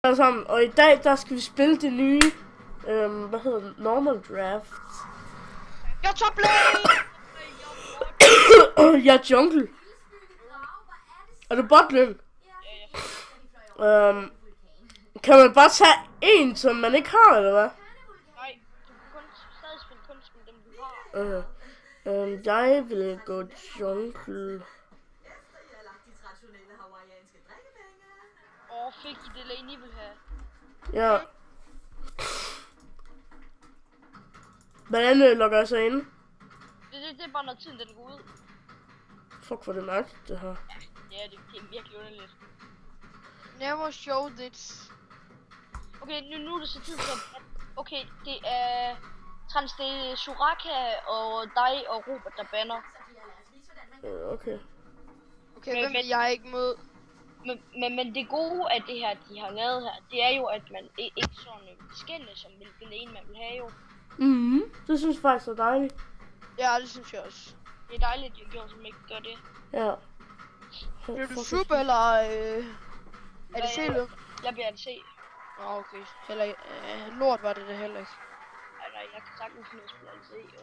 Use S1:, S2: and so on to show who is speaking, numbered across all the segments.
S1: Alle sammen, og i dag der skal vi spille det nye, hvad hedder det, normal draft.
S2: Jeg er top lane!
S1: Jeg er jungle. Er du botlane? Kan man bare tage en, som man ikke har, eller hvad?
S2: Nej, du kan kun spille dem, du har.
S1: Jeg vil gå jungle.
S2: Fik I det lane, I vil have?
S1: Ja. Hvordan logger jeg så ind?
S2: Det er bare når tiden den går ud.
S1: Fuck, hvor det mærkeligt, det her.
S2: Ja, det er virkelig underligt.
S3: Never show this.
S2: Okay, nu er det så tid til at... Okay, det er... det er Soraka og dig og Robert, der banner.
S1: Okay.
S3: Okay, hvem vil jeg ikke mod?
S2: Men det gode af det her, de har lavet her, det er jo, at man ikke sådan skænde, som den ene man vil have jo.
S1: Det synes jeg faktisk er dejligt.
S3: Ja, det synes jeg også.
S2: Det er dejligt, at de har gjort, som ikke gør det.
S1: Ja.
S3: Bliver du super, eller er det C-løb?
S2: Jeg bliver ADC.
S3: Nå, okay. Heller ikke. Lort var det heller ikke.
S2: Nej, jeg kan sagtens finde at spille ADC, jo.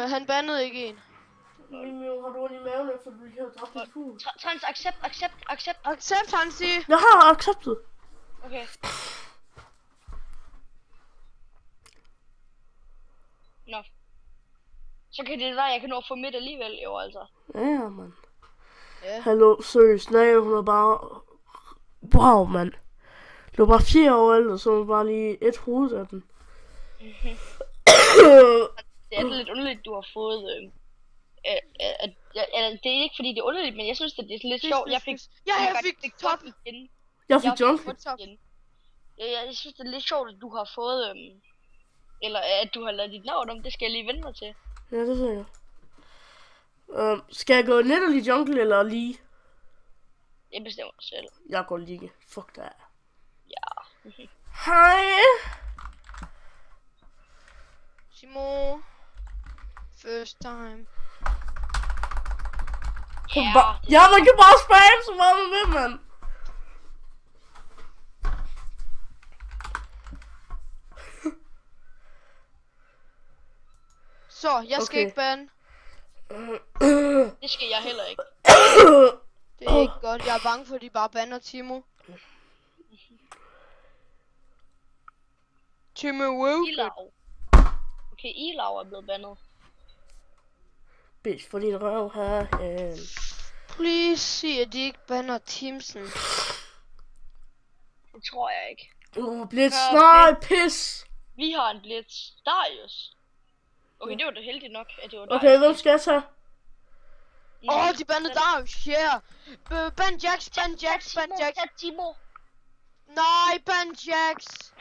S3: Han bandede ikke en.
S1: Mimio, har du ondt i maven, efter du lige har dræbt en fugl?
S2: Trans, accept.
S3: Accept, han siger.
S1: Jeg har acceptet.
S2: Okay. Nå. Så kan det være, jeg kan nå at få midt alligevel, jo altså.
S1: Ja, mand.
S3: Ja.
S1: Hallo, seriøst, nej, hun er bare... Wow, mand. Det var bare 4 år ældre, så var bare lige et hoved af den.
S2: Det er lidt underligt, du har fået... det er ikke fordi det er underligt, men jeg synes det er lidt sjovt. Jeg fik top igen.
S1: Jeg fik jungle.
S2: Jeg synes det er lidt sjovt, at du har fået... eller at du har lavet dit navn om. Det skal jeg lige vende mig til.
S1: Ja, det ser jeg. Skal jeg gå netterlig jungle eller lige?
S2: Jeg bestemmer mig selv.
S1: Jeg går lige. Fuck det.
S2: Ja.
S1: Hej.
S3: Simo. First time.
S1: Ja, man kan bare spam så meget man vil, mand.
S3: Så, jeg skal ikke bande.
S2: Det skal jeg heller ikke.
S3: Det er ikke godt. Jeg er bange for, at de bare bander Timo. Timo Wolf.
S2: Okay, Ilav er blevet bandet.
S1: Bitch for din røv her.
S3: Please sig, at de ikke bander Teamsen.
S2: Det tror jeg ikke.
S1: Blitz, nej, pis.
S2: Vi har en Blitz. Darius. Okay, det var da heldigt nok, at det var Darius.
S1: Okay, hvem skal jeg tage?
S3: De bandede Darius, yeah. Ban Jax.
S2: Timo.
S3: Nej, ban Jax.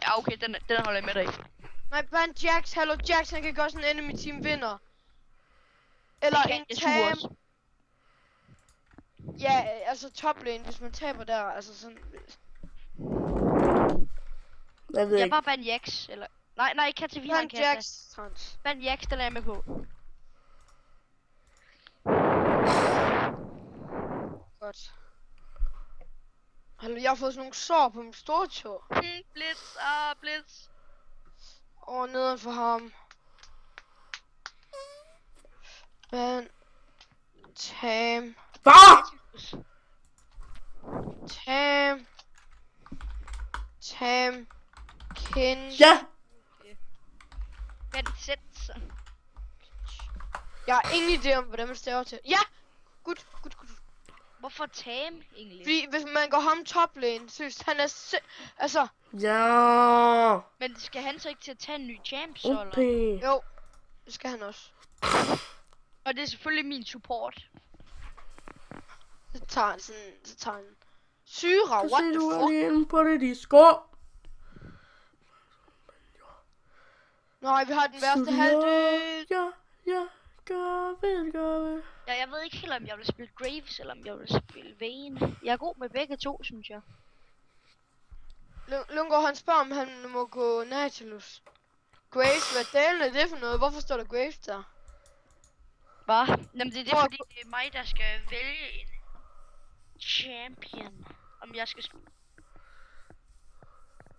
S2: Ja, okay, den holder jeg med dig.
S3: Nej, ban Jax. Hallo, Jax, han kan gøre sådan en enemy team vinder. Eller en tam. Ja, altså top lane, hvis man taber der, altså sådan.
S1: Jeg ved ikke.
S2: Bare ban Jax, eller... Nej, Katte, vi har en Katte.
S3: Ban Jax, trans.
S2: Ban Jax, den er jeg med på.
S3: Godt. Hallo, jeg har fået sådan nogle sår på min store tå.
S2: Blitz.
S3: Neden for ham. Ban. Tam.
S1: Hvad?
S3: Tam. Kinch.
S1: Ja.
S2: Ban Sæt.
S3: Jeg har ingen idé om, hvordan man staver til. Ja! Good.
S2: Hvorfor Tam egentlig?
S3: Fordi hvis man går ham top lane, synes han er altså...
S1: Ja.
S2: Men skal han så ikke til at tage en ny champ, så eller?
S1: Okay.
S3: Jo, det skal han også.
S2: Og det er selvfølgelig min support.
S3: Så tager han syre, what the
S1: du
S3: fuck?
S1: alene på det disco.
S3: Nej, vi har den værste halvdel.
S1: Ja, gør vel.
S2: Ja, jeg ved ikke helt, om jeg vil spille Graves, eller om jeg vil spille Vayne. Jeg er god med begge to, synes jeg.
S3: Lundgaard, han spørger, om han må gå Nautilus. Graves, hvad delen er det for noget? Hvorfor står der Graves der?
S2: Hvad? Jamen det er fordi, det er mig, der skal vælge en champion. om jeg skal...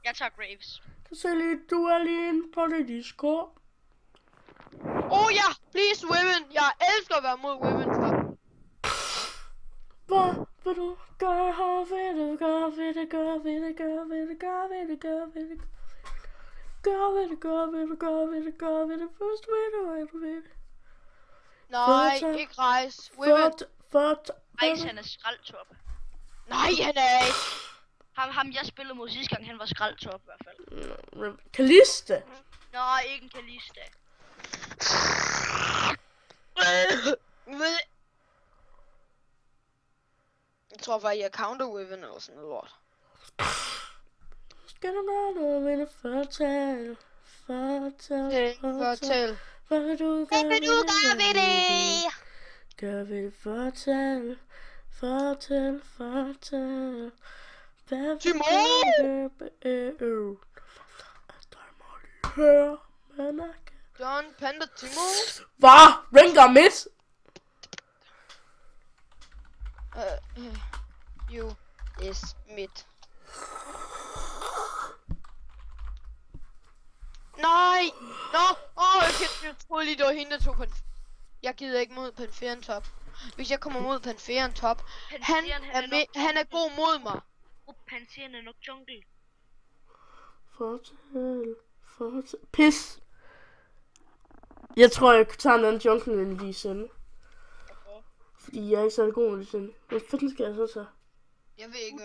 S2: Jeg tager Graves.
S1: Du er lige inde på det Discord.
S3: Ja, please women. Jeg elsker at være mod women.
S1: Hvad vil du gøre ved det? Gør ved det, gør ved det, gør ved det, gør ved det, gør ved det. Gør ved det, gør ved det, gør ved det, gør ved det. Først ved du ved det.
S3: Nej, ikke rejse. Women.
S2: Rejse, han er skraldtop.
S3: Nej, han er ikke.
S2: Ham jeg spillede mod sidste gang, han var skraldtop i hvert fald.
S1: Kaliste.
S2: Nå, ikke en Kalista.
S3: Jeg tror faktisk, jeg counter women eller sådan noget lort.
S1: Skal du gøre noget ved det? Fortæl. Hvad vil du gøre ved det? Gør ved det, fortæl.
S3: John Panda Timon.
S1: Hvad? Rengar midt?
S3: You is mid. Nej! Nå! Jeg troede lige, det var hende, der tog Jeg gider ikke mod Pantheon top. Hvis jeg kommer mod Pantheon top, han er god mod mig.
S2: Pantheon er nok jungle.
S1: Fortæl. Pis! Jeg tror, jeg tager en anden jungle end Lee Sin. Fordi jeg er ikke så god med Lee Sin. Hvad fanden skal jeg så tage?
S3: Jeg ved ikke.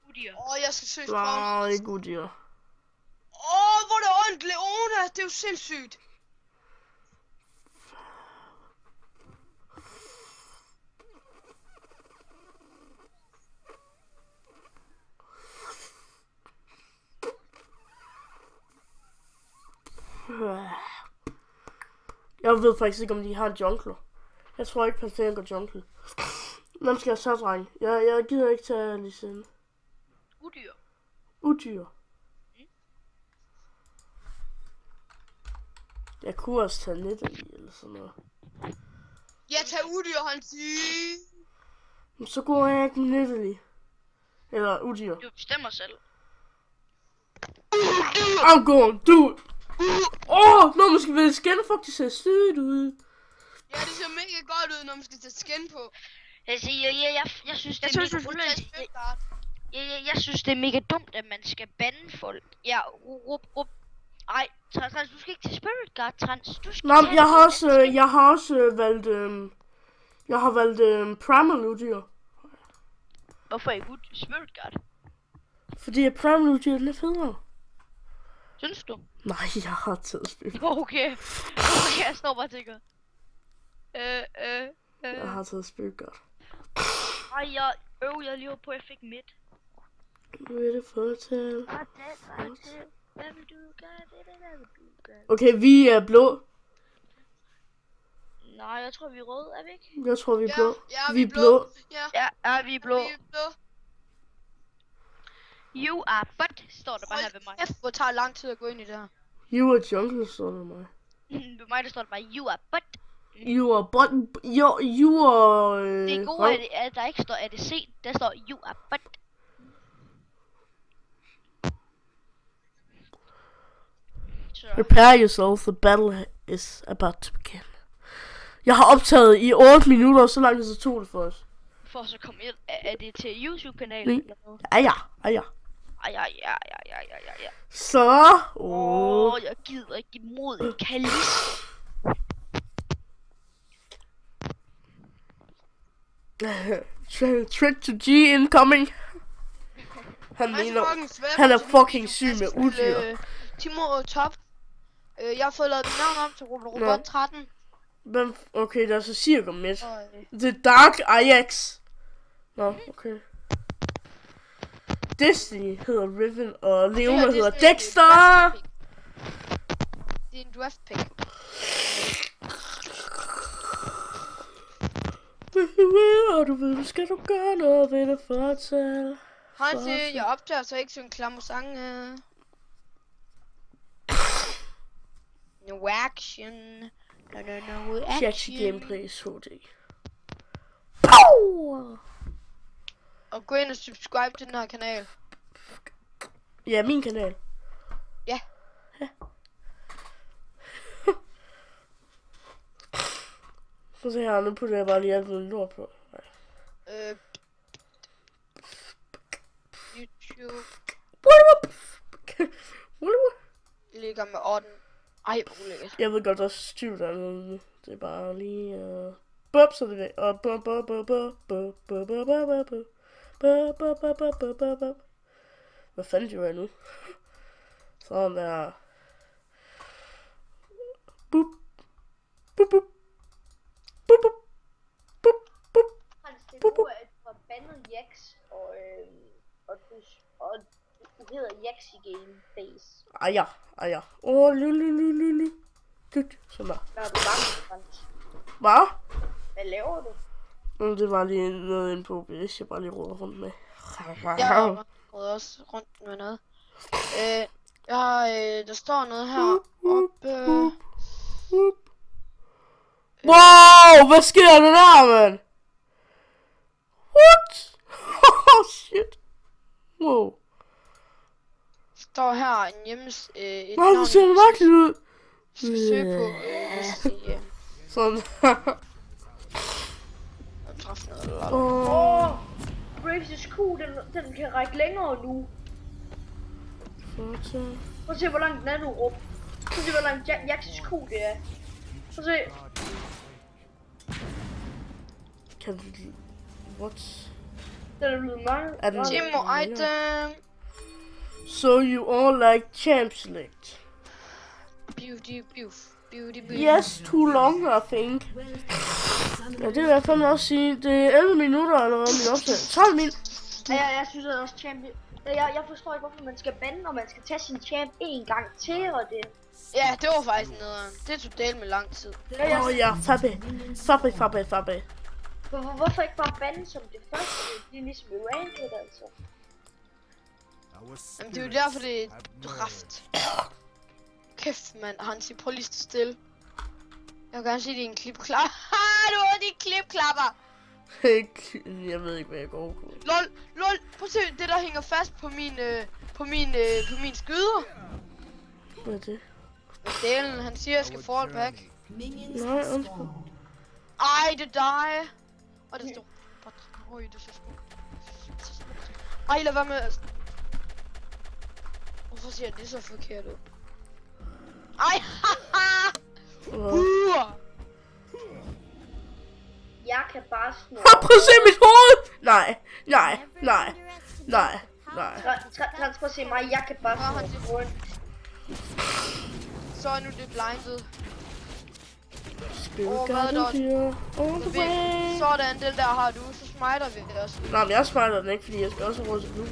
S2: Udyr.
S3: Jeg skal søge
S1: sprog. Nej, ikke Udyr.
S3: Hvor er det ondt, Leona! Det er jo sindssygt.
S1: Jeg ved faktisk ikke, om de har en jungler. Jeg tror ikke, Pantheon går jungle. Hvem skal jeg så, dreng? Jeg gider ikke tage Lee Sin. Udyr. Jeg kunne også tage Nidalee eller sådan noget.
S3: Jeg tager Udyr, han siger.
S1: Så går jeg ikke med Nidalee. Eller Udyr.
S2: Du bestemmer selv.
S1: I'm going, dude! Når man skal vælge skin, faktisk ser sygt ud.
S3: Ja, det ser mega godt ud, når man skal tage skin på.
S2: Altså, jeg synes, det er mega underligt. Jeg synes, det er mega dumt, at man skal bande folk. Ja, råb. Ej, Trans, du skal ikke til Spirit Guard, Trans. Du skal
S1: jeg har også valgt Primal Udyr.
S2: Hvorfor ikke Spirit Guard?
S1: Fordi Primal Udyr er federe.
S2: Synes du?
S1: Nej, jeg har taget Spirit.
S2: Okay, jeg står bare og tænker.
S1: Jeg har taget Spirit Guard.
S2: Ej, jeg lige på, at jeg fik midt.
S1: Vil det fortælle? Okay, vi er blå.
S2: Nej, jeg tror, vi er røde, er vi ikke?
S1: Jeg tror, vi er blå.
S3: Ja,
S1: vi er blå.
S2: Ja, vi er blå. You are butt, står der bare her ved mig.
S3: Hvor tager lang tid at gå ind i det her.
S1: You are jungle, står der ved mig.
S2: Ved mig, der står der bare, you are butt.
S1: You are butt. You are...
S2: Det gode er, at der ikke står ADC, der står you are butt.
S1: Prepare yourself, the battle is about to begin. Jeg har optaget i 8 minutter, så langt så tog det for os.
S2: For så komme ind, er det til YouTube-kanalen eller noget?
S1: Ja.
S2: Ja.
S1: Så...
S2: Jeg gider ikke imod en Kalista.
S1: Trick to G incoming. Han er fucking syg med Udyr.
S3: Timo top. Jeg har fået lavet mit navn om til Robot 13.
S1: Okay, der er så cirka midt. The Dark Ajax. Nå, okay. Destiny hedder Riven, og Leona hedder Dexter.
S3: Det er en draft pick.
S1: Og du ved, skal du gøre noget ved det fortæl.
S3: Han siger, jeg optager så ikke sådan klammer sange. No action. No action.
S1: Catchy gameplay HD. Pow!
S3: Og gå ind og subscribe til den her kanal.
S1: Ja, min kanal.
S3: Ja.
S1: Så se her, nu putter jeg bare lige alt noget lort på.
S3: YouTube.
S1: What?
S3: Ligger med orden. Ej, hvor ulækkert.
S1: Jeg ved godt, der er styrt der nu. Det er bare lige... Bup, så det er og bup. Hvad fanden gjorde jeg nu? Sådan der. Bup. Bup, bup. Bup, bup. Bup, bup.
S2: Hans, det er nu, at du har bandet Jax, og du hedder Jax i Gameface.
S1: Aja. Lulu. Sådan der.
S2: Hvad er du bange, Hans?
S1: Hvad?
S2: Hvad laver du?
S1: Det var lige noget inde på OBS, jeg bare lige råder rundt med.
S3: Jeg råder også rundt med noget. Der står noget her oppe.
S1: Wow, hvad sker der der, man? What? Oh shit. Wow.
S3: Står her en hjemmeside.
S1: Nej, det ser mærkeligt ud.
S3: Søg på, hvis I
S1: sådan.
S3: træffer noget.
S2: Braves' Q, den kan række længere nu. Prøv at se, hvor langt den er nu, Rup. Prøv at se, hvor langt Jax's Q det er. Prøv at se.
S1: Kan du... What?
S2: Den er blevet mange.
S1: Er den...
S3: Timo item.
S1: So you all like champ select?
S3: Beauty.
S1: Yes, too long, I think. Ja, det vil jeg fandme også sige. Det er 11 minutter allerede, min optag. 12 minutter.
S2: Ja, jeg synes også champion. Jeg forstår ikke, hvorfor man skal bande, når man skal tage sin champ en gang til, og det.
S3: Ja, det var faktisk noget. Det tog del med lang tid.
S1: Ja, Fabbe.
S2: Hvorfor ikke bare bande som det første? Det er ligesom i Ranked, altså.
S3: Jamen, det er jo derfor, det er draft. Kæft, mand. Hansi, prøv lige at stå stille. Jeg vil gerne se din klipklapper. Du har de klipklapper!
S1: Jeg ved ikke, hvad jeg går på.
S3: Lol. Prøv at se det, der hænger fast på min skyder.
S1: Hvad er det?
S3: Dalen, han siger, jeg skal fall back.
S1: Nej, undskyld.
S3: Ej, det er dig. Og det står... Øj, det er så smukt. Ej, lad være med... Hvorfor siger det så forkert ud? Ej, haha!
S2: Jeg kan bare snurre.
S1: Prøv at se mit hoved! Nej.
S2: Prøv at se mig, jeg kan bare snurre rundt.
S3: Så er nu det blindet.
S1: Spirit guide here. On the way.
S3: Sådan, den der har du, så smiter vi det også.
S1: Nej, men jeg smiter den ikke, fordi jeg skal også have råd til blue.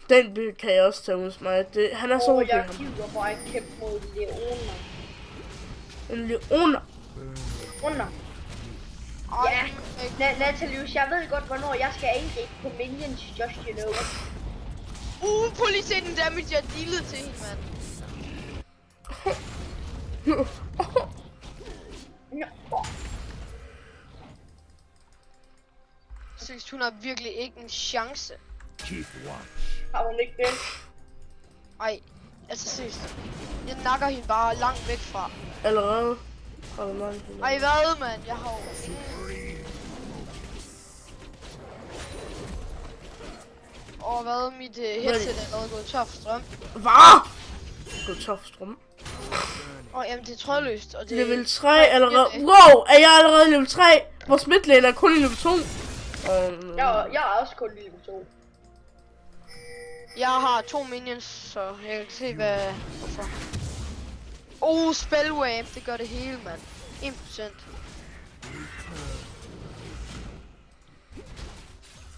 S1: Den kan jeg også tage ud smite. Han er så
S2: OP. Jeg gider bare ikke kæmpe mod Leona.
S1: En Leona?
S2: Under. Ja, Natalius, jeg ved godt, hvornår jeg skal angribe på minions, just you know.
S3: Prøv lige se den damage, jeg dealede til hende, mand. Synes hun har virkelig ikke en chance.
S2: Har hun ikke det?
S3: Ej, altså seriøst. Jeg nakker hende bare langt væk fra.
S1: Allerede?
S3: Ej, hvad, mand? Jeg har hvad? Mit headset er allerede gået tør for strøm.
S1: Hvad? Gået tør for strøm?
S3: Jamen, det er trådløst, og det er...
S1: Level 3 allerede. Wow, er jeg allerede level 3? Vores midlane er kun i level 2.
S2: Jeg er også kun i level 2.
S3: Jeg har 2 minions, så jeg kan se, hvorfor. Spellwave, det gør det hele, mand. 1%.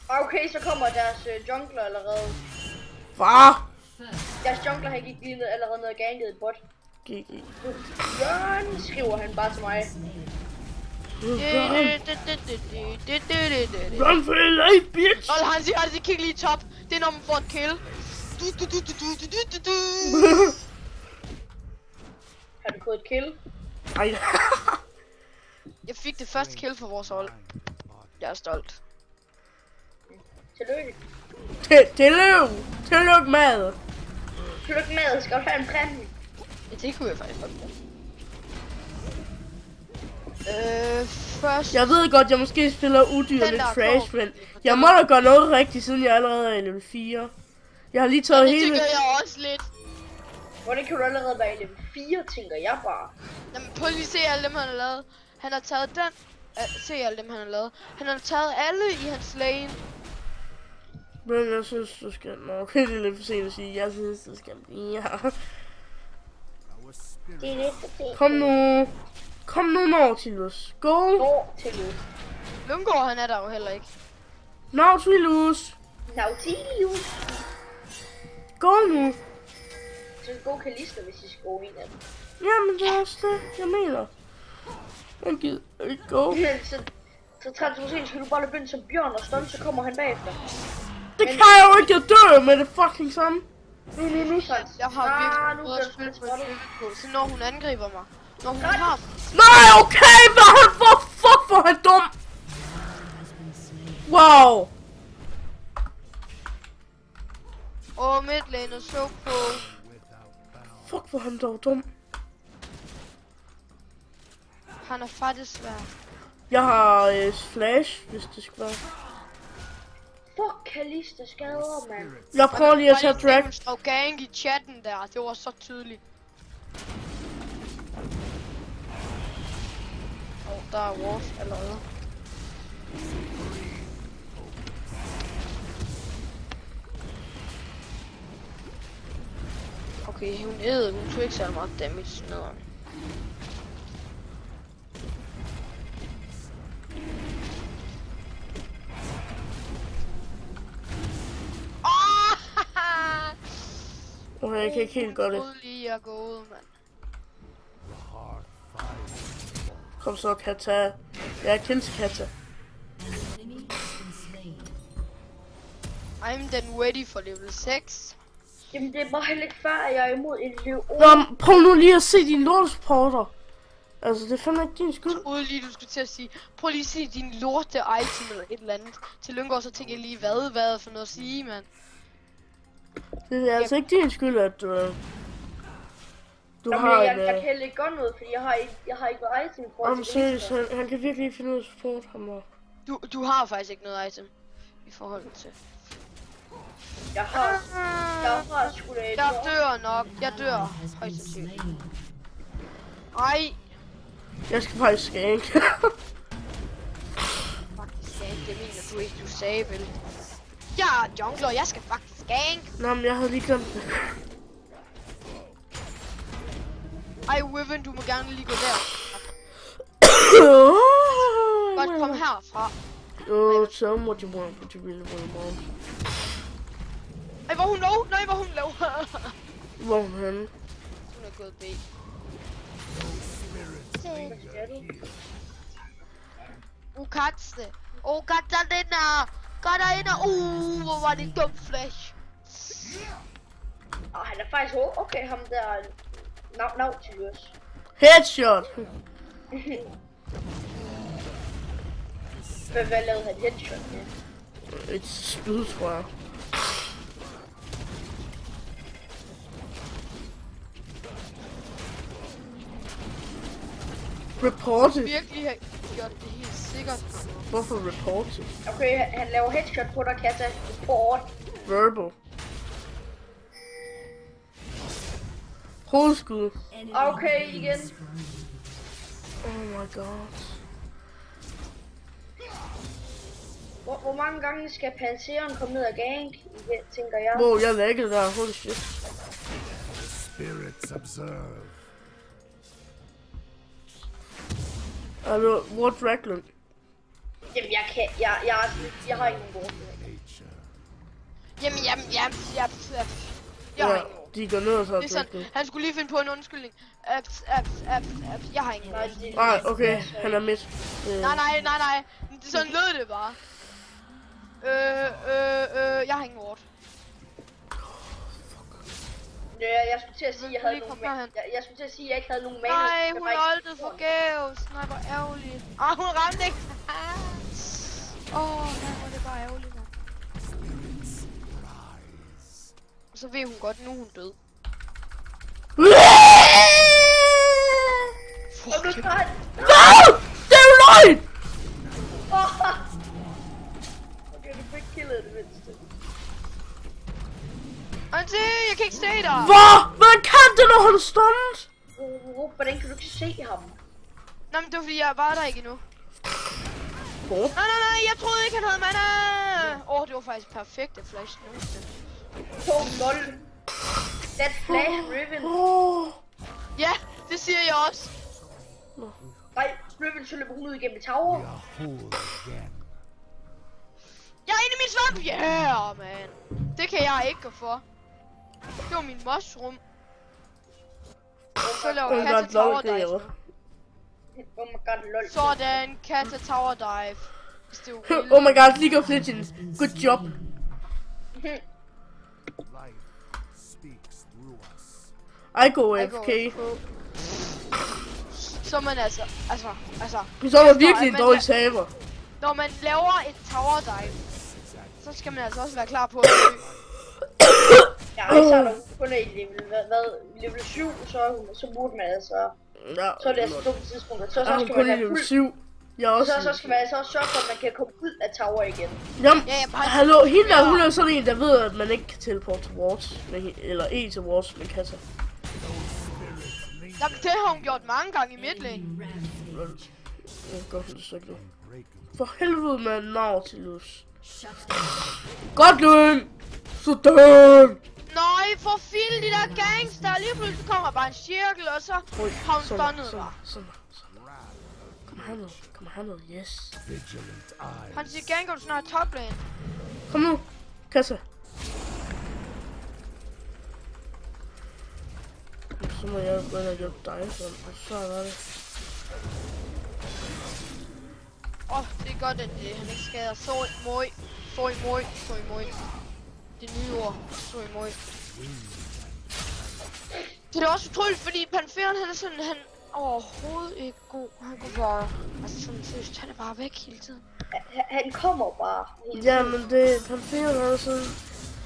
S2: Okay, så kommer deres jungler allerede.
S1: Hvad?
S2: Deres jungler har ikke lige allerede noget ganget et bot.
S1: GG.
S2: Run, skriver han bare til mig.
S1: Run for your life, bitch!
S3: Og han siger, at kig lige top. Det er når man får et kill.
S2: Har du fået et kill?
S1: Ej.
S3: Jeg fik det første kill for vores hold. Jeg er stolt.
S1: Tillykke. Tillykke med. Tillykke med. Skal du have en præmie?
S3: Ja, det kunne jeg faktisk godt bruge. Først...
S1: Jeg ved godt, jeg måske spiller udyr lidt trash, men jeg må da gøre noget rigtigt, siden jeg allerede er i level 4. Jeg har lige taget hele...
S3: det gør jeg også lidt.
S1: Hvordan kan du allerede være i level 4, tænker jeg bare.
S3: Jamen, prøv lige at se alle dem, han har lavet. Han har taget den... se alle dem, han har lavet. Han har taget alle i hans lane.
S1: Men jeg synes, du skal... Nå, okay, det er lidt for sent at sige. Jeg synes, du skal blive her. Det er lidt for sent. Kom nu. Kom nu, Nautilus. Go. Nautilus.
S3: Lundgaard, han er der jo heller ikke.
S1: Nautilus. Gå nu.
S4: Så gå Kalista, hvis I skal gå en af dem.
S1: Jamen, det er også det, jeg mener. Han gider ikke gå.
S4: Så transformation skal du bare løbe ind som Bjørn og stund, så kommer han bagefter.
S1: Det kan jeg jo ikke, jeg dør med det fucking samme.
S4: Nu, Frans.
S3: Jeg har virkelig prøvet at spille på, så når hun angriber mig. Når hun har...
S1: Nej, okay, hvor han dum. Wow.
S3: midlane og så på...
S1: Fuck, hvor han dog dum.
S3: Han er faktisk svær.
S1: Jeg har flash, hvis det skal være.
S4: Fuck, Kalista skader, mand.
S1: Jeg prøver lige at tage drag.
S3: Der stod gang i chatten der, det var så tydeligt. Der er Wolf allerede. Okay, hun tog ikke så meget damage nederen.
S1: Okay, jeg kan ikke helt gøre det.
S3: Lige at gå ud, mand.
S1: Kom så, Kata. Jeg er Kata.
S3: I'm then ready for level 6.
S4: Jamen det er bare heller ikke før, at jeg er imod en level 8.
S1: Nå, prøv nu lige at se din lortesupporter. Altså, det er fandme ikke din skyld.
S3: Jeg troede lige, du skulle til at sige, prøv lige at se din lorte item eller et eller andet. Til Lyngård, så tænker jeg lige, hvad er for noget at sige, mand.
S1: Det er altså ikke din skyld, at du
S4: Jamen,
S1: har
S4: jeg kan heller ikke gøre noget, fordi jeg har ikke noget item for
S1: at seriøst, han kan virkelig ikke finde ud af support ham der.
S3: Du har faktisk ikke noget item i forhold til.
S4: Jeg har sgu da et.
S3: Jeg dør nok. Jeg dør højst sandsynligt. Ej.
S1: Jeg skal faktisk gank.
S3: Faktisk gank, det mener du ikke, du sagde vel. Jeg er jungler, jeg skal faktisk gank.
S1: Nå, men jeg havde lige glemt det.
S3: Ej, Wyvern, du må gerne lige gå der. Godt, kom herfra.
S1: Oh, tell me what you want, but you really want, mom.
S3: Ej, hvor hun low? Nej, hvor hun low.
S1: Hvor er hun henne?
S3: Hun er gået B. Katze. Katarina. Katarina. Hvor var det dumt flash.
S4: Han er faktisk okay, ham der Nautilus.
S1: Headshot!
S4: Hvad lavede han headshot med?
S1: Et spyd, tror jeg. Reported.
S3: Virkelig har gjort det helt sikkert.
S1: Hvorfor reported?
S4: Okay, han laver headshot på dig, Kata. Report.
S1: Verbal. Hovedskud.
S4: Okay, igen.
S1: Oh my god.
S4: Hvor mange gange skal Pantheren komme ned og gank, tænker jeg?
S1: Wow, jeg laggede der. Holy shit.
S5: Spirits observe.
S1: Altså, hvor Draglund?
S4: Jamen, jeg har ikke nogen bord.
S3: Jamen. Jeg har ikke nogen.
S1: De går ned og så
S3: Det er sådan, han skulle lige finde på en undskyldning. Jeg har ikke nogen.
S1: Nej, okay, han er midt.
S3: Nej. Det sådan lød det bare. Jeg har ingen ward.
S4: Jeg skulle til at sige, jeg skulle til at sige, jeg ikke havde nogen mana.
S3: Nej, hun altid forgæves. Nej, hvor ærgerligt. Hun ramte ikke. Nej, hvor det bare ærgerligt. Og så ved hun godt, nu er hun død.
S1: Nej! Det er jo løgn!
S4: Okay, du fik killet det mindste.
S3: Auntie, jeg kan ikke se dig.
S1: Hvad kan det, når han er stunned?
S4: Hvordan kan du ikke se ham?
S3: Nå, men det var fordi, jeg var der ikke endnu. Nej, jeg troede ikke, han havde mana. Det var faktisk perfekte flash nogensinde.
S4: 2-0. That flash Riven.
S3: Ja, det siger jeg også.
S4: Nej, Riven så løber hun ud igennem tower.
S3: Jeg er inde i min svamp. Yeah, man. Det kan jeg ikke gå for. Det var min mushroom. Så laver Katte tower dive.
S4: Oh my god, lol.
S3: Sådan, Katte tower dive.
S1: Oh my god, League of Legends. Good job. I go AFK.
S3: Så man altså.
S1: Så er man virkelig en dårlig taber.
S3: Når man laver et tower dive, så skal man altså også være klar på at dø.
S4: Ja, især når hun kun er i level 7, så burde man altså.
S1: Ja.
S4: Så er det altså dumt tidspunkt, så skal
S1: man
S4: have
S1: level 7.
S4: Så skal man altså også sørge for, at man kan komme ud af tower igen.
S1: Jamen, hallo, hende der, hun er sådan en, der ved, at man ikke kan teleporte til wards, eller til wards, men kan så.
S3: Jamen, det har hun gjort mange gange i midlane.
S1: Jeg kan godt forstå det. For helvede, man, Nautilus. Godt løn! Sådan!
S3: Nej, for filen, de der gangster. Lige pludselig kommer bare en cirkel, og så har hun stunnet mig.
S1: Kom herned, yes.
S3: Han siger, gang, du snart toplane.
S1: Kom nu, Kassa. Så må jeg gå ind og hjælpe dig, så er det.
S3: Det er godt, at han ikke skader. Soy moi. Det nye ord. Soy moi. Det er også utroligt, fordi Panferen, han er sådan, han overhovedet ikke god. Han kunne bare, altså sådan seriøst, han er bare væk hele tiden.
S4: Han kommer bare.
S1: Ja, men det Panferen er sådan.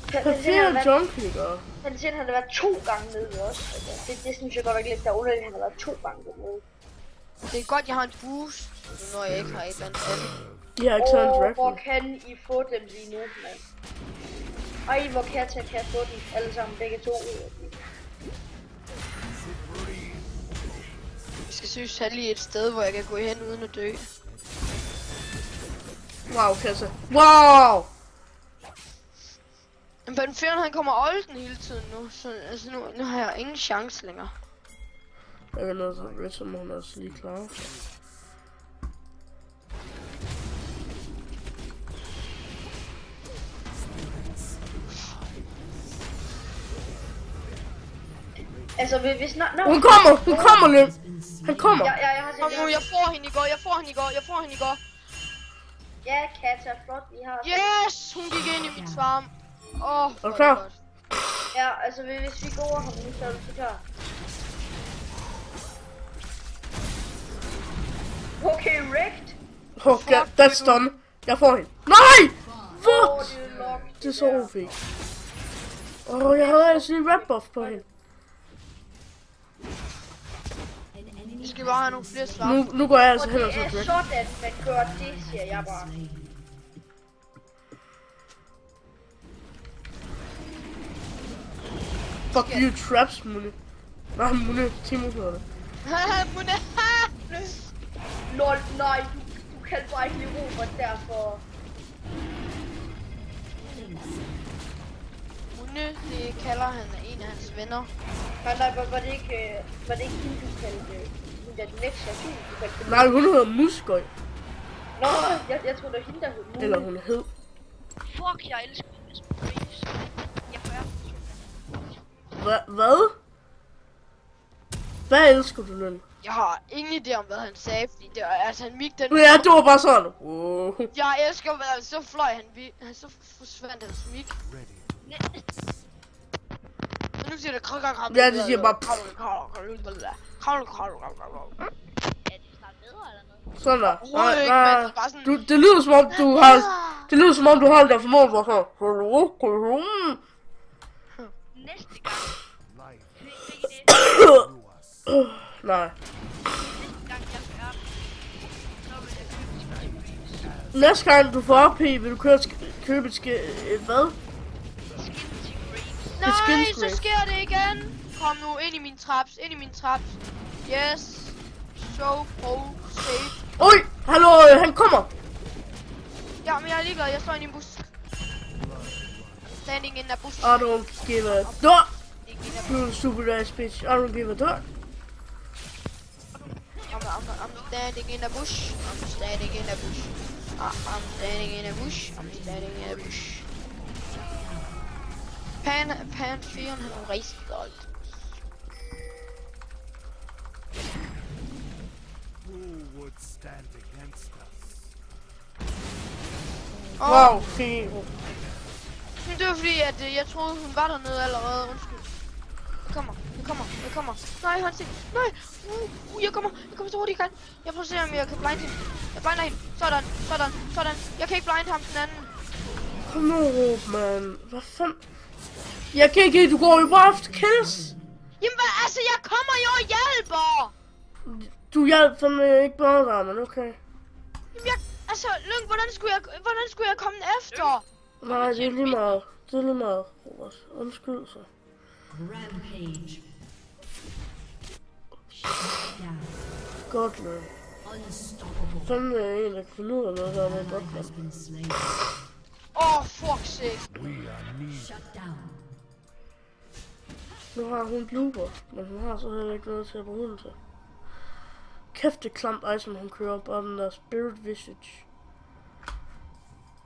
S1: Panferen jumpklikker.
S4: Han siger, at han har været 2 gange nede også. Altså, det synes jeg godt nok lidt, der er underligt, han har været 2 gange nede.
S3: Det er godt, jeg har en boost, når jeg ikke har et eller andet.
S1: De har ikke taget en dragon.
S4: Hvor kan I få dem lige nu, mand? Ej, hvor kan jeg få dem alle sammen, begge to?
S3: Vi skal søge Sally et sted, hvor jeg kan gå hen uden at dø.
S1: Wow, Kassa. Wow!
S3: Men Panferen, han kommer olden hele tiden nu, så altså nu har jeg ingen chance længere.
S1: Jeg er nødt til at vide, som hun er også lige klar.
S4: Altså, hvis
S1: Hun kommer lidt. Han kommer.
S4: Ja, jeg har set det.
S3: Jeg får hende i går.
S4: Ja, Katja, flot, I har.
S3: Yes, hun gik ind i mit farm.
S1: Er du klar?
S4: Ja, altså, hvis vi går over ham nu, så er du så klar. Okay, wrecked.
S1: Okay, that's done. Jeg får hende. Nej! What? Det er så OP. Jeg havde altså lige red buff på hende.
S3: Vi skal bare have nogle flere slag.
S1: Nu går jeg altså hen og så
S4: det er sådan, man gør det, siger jeg bare.
S1: Fuck you, traps, Mune. Nej, Mune, Timo hedder det.
S3: Mune,
S4: lol, nej, du kan bare ikke lide Robert derfor.
S3: Mune, det kalder han en af hans venner.
S4: Nej, var det ikke hende, du kaldte? Hun der Nexia, du kaldte?
S1: Nej, hun hedder Muskøj.
S4: Nå, jeg troede, det var hende, der hed Mune.
S1: Eller hun hed.
S2: Fuck, jeg elsker Miss Breeze. Jeg hører.
S1: Hvad? Hvad elsker du, Løn?
S3: Jeg har ingen idé om, hvad han sagde, fordi det var, altså han mik den...
S1: Ja, det var bare sådan.
S3: Jeg elsker, hvad så fløj han, så forsvandt hans mik. Nu siger det kravl.
S1: Ja, det siger bare...
S2: Ja, de er snart bedre eller noget.
S1: Sådan der.
S3: Overhovedet ikke, men det er bare sådan...
S1: Det lyder som om du har... Det lyder som om du har det der formål for så.
S2: Næste gang.
S1: Nej.
S2: Næste gang jeg gør, så vil jeg købe Skin
S1: Næste gang du får op i, vil du købe et hvad?
S2: til Graves.
S3: Nej,
S1: skin
S3: så
S1: scrape.
S3: sker det igen. Kom nu, ind i min traps. Yes. So safe.
S1: Oj, hallo, han kommer.
S3: Ja, men jeg er ligeglad. Jeg står inde i en bus. Standing in a bus.
S1: I don't give a duck. You stupid ass bitch. I don't give a duck.
S3: I'm standing in a bush. I'm standing in a bush. I'm standing in a bush. I'm standing in a bush. Pantheon har rejst alt.
S1: Wow, okay.
S3: Det var fordi, at jeg troede, hun var dernede allerede. Undskyld. Jeg kommer. Nej, Hansi. Nej. Jeg kommer så hurtigt jeg kan. Jeg prøver at se, om jeg kan blinde hende. Jeg blinder hende. Sådan. Jeg kan ikke blinde ham den anden.
S1: Kom nu, råb, man. Hvad fanden? Jeg kan ikke, du går jo bare efter kills.
S3: Jamen, altså, jeg kommer jo og hjælper.
S1: Du hjalp fandme ikke bare der, men okay.
S3: Jamen, Lynk, hvordan skulle jeg komme efter?
S1: Nej, det er lige meget. Robert. Undskyld så.
S5: Rampage.
S1: Godt, man.
S5: Unstoppable.
S1: Sådan er en, der kan finde ud af noget, der er med godt,
S5: Has
S1: man.
S5: been slain.
S3: Fuck sake.
S5: Shut down.
S1: Nu har hun blooper, men hun har så heller ikke noget til at bruge den til. Kæft, det klamt item, hun kører op, bare den der Spirit Visage.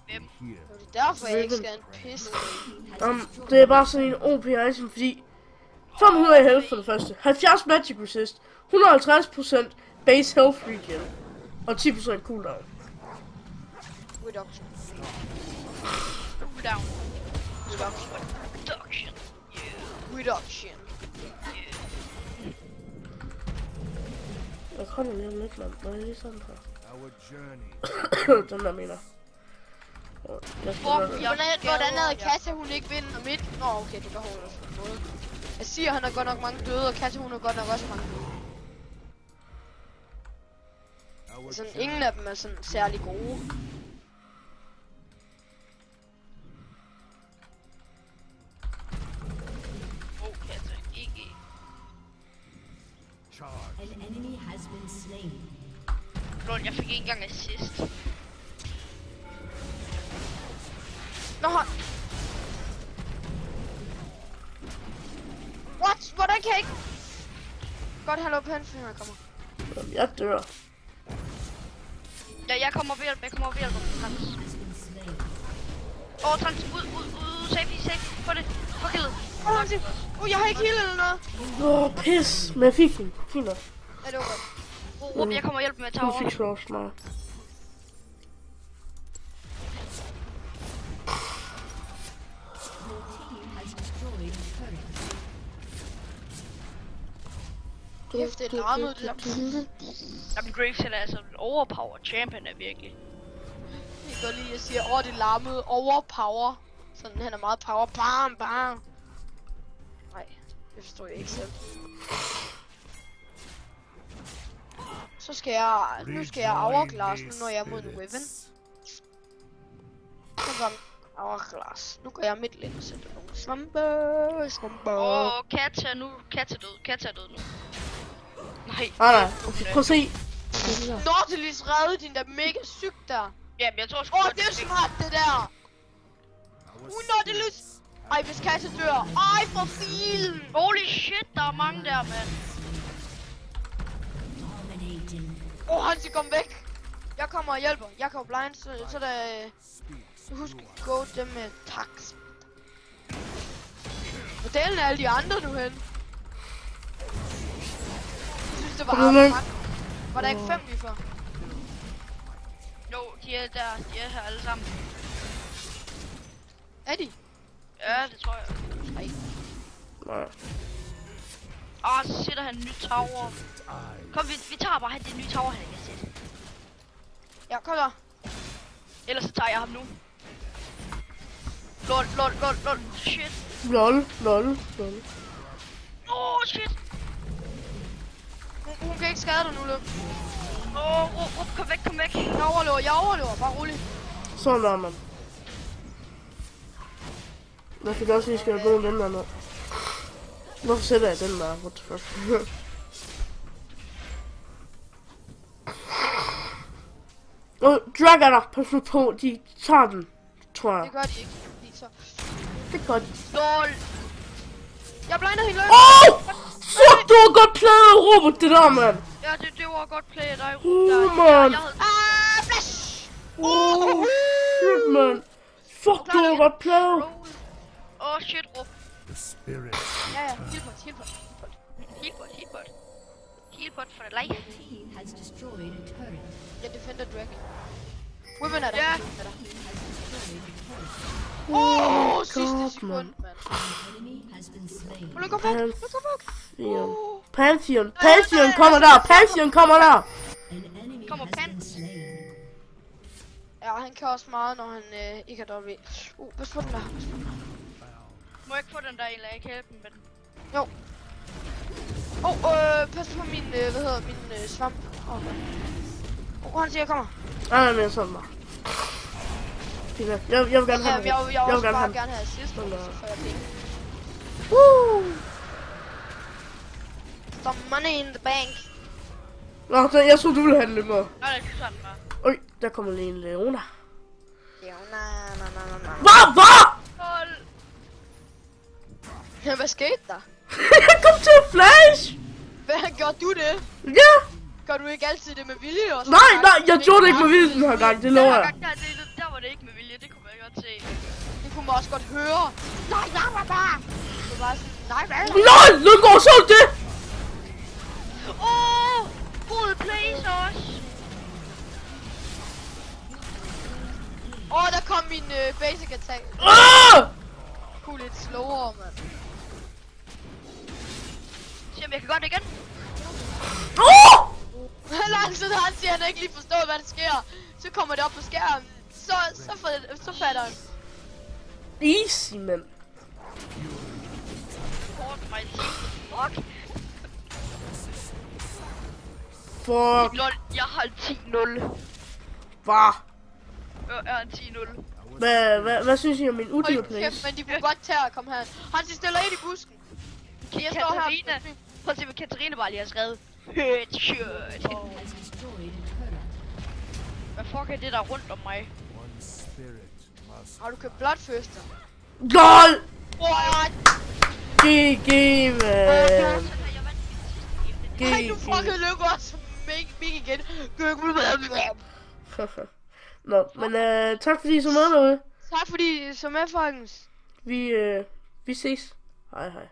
S3: Det er derfor, jeg ikke skal have en pisse.
S1: Det er bare sådan en OP item, fordi 500 i health for det første, 70 magic resist, 150% base health regen, og 10% cooldown.
S3: Reduction.
S1: Jeg kommer lige om lidt, mand. Hvad er det sådan her? Den der mener.
S3: Hvordan havde Katja hun ikke vinder midt? Nå, okay, det gør hun også på en måde. Jeg siger, han har godt nok mange døde, og Katja hun har godt nok også mange døde. Sådan, ingen af dem er sådan særlig gode.
S5: An enemy has been slain.
S2: Lol, jeg fik ikke engang assist.
S3: Nå, what? Hvordan kan jeg ikke? Godt, hallo, Pantheon, jeg kommer.
S1: Jeg dør.
S2: Ja, jeg kommer ved hjælp, Trans. Trans, ud, safety, få det, få killet.
S3: Jeg har ikke heal eller noget.
S1: Pis, men jeg fik den, fint nok.
S3: Ja, det var godt.
S2: Rup, jeg kommer og hjælper med at tage
S1: Du
S2: over.
S1: fik så også meget.
S3: Kæft, det er larmet, det der.
S2: Jamen, Graves er altså en overpower champion er virkelig.
S3: Jeg kan godt lide, at jeg siger, det larmede overpower. Sådan, han er meget power. Bam. Nej, det forstår jeg ikke selv. Så skal nu skal jeg hourglass, når jeg er mod en Riven. Så kom hourglass. Nu går jeg midtlane og sætter nogle svampe.
S2: Katja er død nu. Nej.
S1: Nej, prøv at se.
S3: Nautilus redde din der mega syg der.
S2: Jamen, jeg tror sgu
S3: Det er smart det der. Nautilus. Ej, hvis Katja dør. Ej, for filen.
S2: Holy shit, der er mange der, mand.
S5: Dominating.
S3: Han skal komme væk. Jeg kommer og hjælper. Jeg kan jo blind, så der... Husk at gå dem med tax. Hvor delen er alle de andre nu hen? Jeg synes, det var var der ikke 5 lige før?
S2: Jo, de er der. De er her alle sammen.
S3: Er de?
S2: Ja, det tror jeg.
S3: Nej.
S1: Nej.
S2: Så sætter han en ny tower. Kom, vi tager bare det nye tower, han kan sætte.
S3: Ja, kom der.
S2: Ellers så tager jeg ham nu. Lol. Shit.
S1: Lol.
S2: Shit.
S3: Hun kan ikke skade dig nu, Løb.
S2: Kom væk.
S3: Jeg overlever. Bare rolig.
S1: Sådan der, mand. Jeg fik også lige skal gå den der ned. Hvorfor sætter jeg den der? What the fuck? Drag er der. Pas på, de tager den. Tror jeg.
S3: Det gør de ikke. Så.
S1: Det gør de.
S2: Lol.
S3: Jeg blinder hende løb.
S1: Fuck, du har godt pladet, Robert, det der, mand.
S2: Ja, det var godt play af dig.
S1: Man.
S3: Flash!
S1: Shit, man. Fuck, du har godt pladet.
S2: Shit, Rup.
S3: Ja,
S2: Healbot for the life.
S5: Team has destroyed a turret.
S3: Jeg defender Drake. Weapon er der.
S2: Ja.
S3: Sidste sekund, mand.
S5: Enemy has been slain.
S3: Look up, fuck.
S1: Pantheon kommer der.
S5: An enemy
S2: Kommer
S5: has
S2: Pan.
S5: been slain.
S3: Ja, han kan også meget, når han ikke har W. Pas på den der.
S2: Må jeg ikke få den der, eller jeg kan hjælpe den med den?
S3: Jo. Pas på min, min svamp. Han siger, jeg kommer.
S1: Nej, men sådan der. Jeg vil gerne have
S3: Jeg vil også bare
S1: have
S3: gerne have assist, så
S1: sådan der.
S3: får jeg penge.
S1: Woo!
S3: Some money in the bank.
S1: Nå, jeg troede, du ville have den lidt mere.
S2: Nej, det er sådan bare.
S1: Øj, der kommer lige en Leona.
S3: Ja,
S1: Hvad?
S3: nej. Hvad skete der?
S1: Jeg kom til at flash!
S3: Hvad gjorde du det?
S1: Ja!
S3: Gør du ikke altid det med vilje også?
S1: Nej, jeg gjorde det ikke med vilje den her gang, det lover jeg.
S2: Der var det ikke med vilje, det kunne jeg godt se.
S3: Det kunne man også godt høre. Nej, det var bare sådan, nej.
S1: LOL! Nu går så det!
S2: God place også.
S3: Der kom min basic attack. Kunne lidt slowere, mand.
S2: Se om jeg kan gøre det igen.
S3: Lang tid han siger, han ikke lige forstår, hvad der sker. Så kommer det op på skærmen. Så fatter han.
S1: Easy, mand.
S2: Fuck.
S1: Fuck.
S2: Lol, jeg har 10-0.
S1: Hvad?
S2: Jeg har 10-0.
S1: Hvad synes I om min ultimate
S3: Hold
S1: place?
S3: kæft, men de kunne godt tage at komme her. Han stiller ind i busken. Jeg står
S2: Katarina.
S3: her.
S2: Prøv at se, hvad Katarina bare lige har skrevet. Headshot.
S5: Has destroyed a turret.
S2: Hvad fuck er det der rundt om mig?
S3: Har du købt Bloodthirster?
S1: LOL!
S3: What?
S1: GG, man.
S3: Ej, du fucking lykker også mig igen.
S1: Nå, men tak fordi I så med derude.
S3: Tak fordi I så med, folkens.
S1: Vi ses. Hej hej.